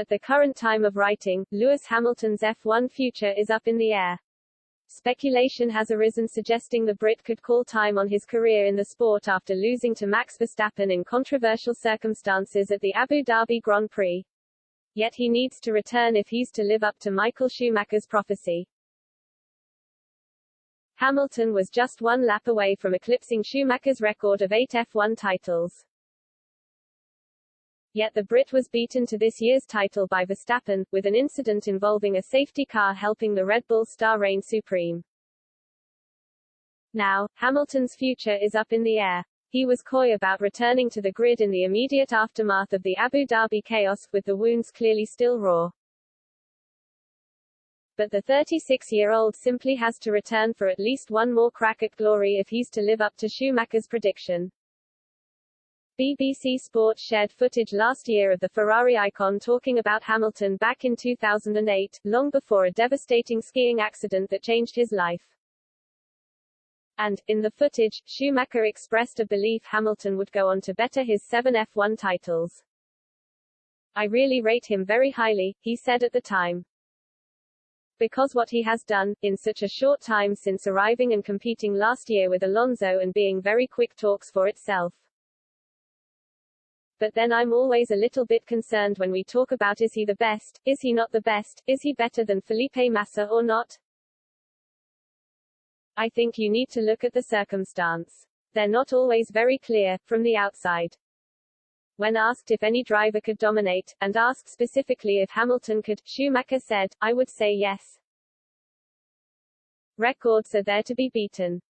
At the current time of writing, Lewis Hamilton's F1 future is up in the air. Speculation has arisen suggesting the Brit could call time on his career in the sport after losing to Max Verstappen in controversial circumstances at the Abu Dhabi Grand Prix. Yet he needs to return if he's to live up to Michael Schumacher's prophecy. Hamilton was just one lap away from eclipsing Schumacher's record of 8 F1 titles. Yet the Brit was beaten to this year's title by Verstappen, with an incident involving a safety car helping the Red Bull star reign supreme. Now, Hamilton's future is up in the air. He was coy about returning to the grid in the immediate aftermath of the Abu Dhabi chaos, with the wounds clearly still raw. But the 36-year-old simply has to return for at least one more crack at glory if he's to live up to Schumacher's prediction. BBC Sport shared footage last year of the Ferrari icon talking about Hamilton back in 2008, long before a devastating skiing accident that changed his life. And, in the footage, Schumacher expressed a belief Hamilton would go on to better his 7 F1 titles. "I really rate him very highly," he said at the time. Because what he has done, in such a short time since arriving and competing last year with Alonso and being very quick talks for itself. But then I'm always a little bit concerned when we talk about is he the best, is he not the best, is he better than Felipe Massa or not? I think you need to look at the circumstance. They're not always very clear, from the outside. When asked if any driver could dominate, and asked specifically if Hamilton could, Schumacher said, "I would say yes. Records are there to be beaten."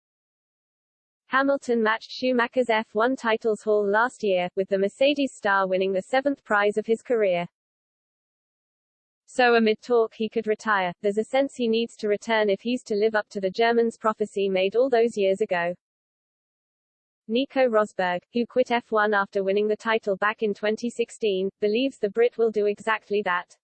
Hamilton matched Schumacher's F1 titles haul last year, with the Mercedes star winning the 7th prize of his career. So amid talk he could retire, there's a sense he needs to return if he's to live up to the German's prophecy made all those years ago. Nico Rosberg, who quit F1 after winning the title back in 2016, believes the Brit will do exactly that.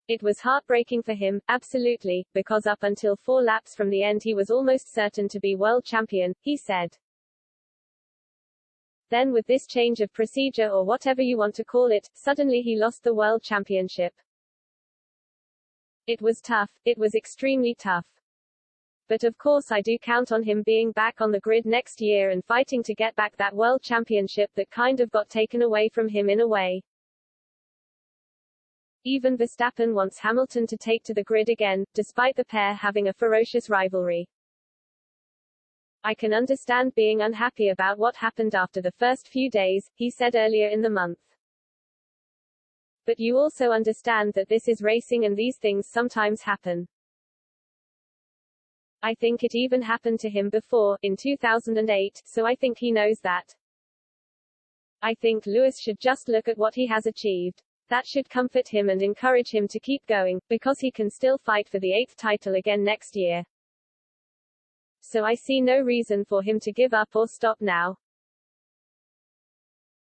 "It was heartbreaking for him, absolutely, because up until 4 laps from the end he was almost certain to be world champion," he said. Then with this change of procedure or whatever you want to call it, suddenly he lost the world championship. "It was tough, it was extremely tough. But of course I do count on him being back on the grid next year and fighting to get back that world championship that kind of got taken away from him in a way." Even Verstappen wants Hamilton to take to the grid again, despite the pair having a ferocious rivalry. "I can understand being unhappy about what happened after the first few days," he said earlier in the month. "But you also understand that this is racing and these things sometimes happen. I think it even happened to him before, in 2008, so I think he knows that. I think Lewis should just look at what he has achieved. That should comfort him and encourage him to keep going, because he can still fight for the 8th title again next year. So I see no reason for him to give up or stop now."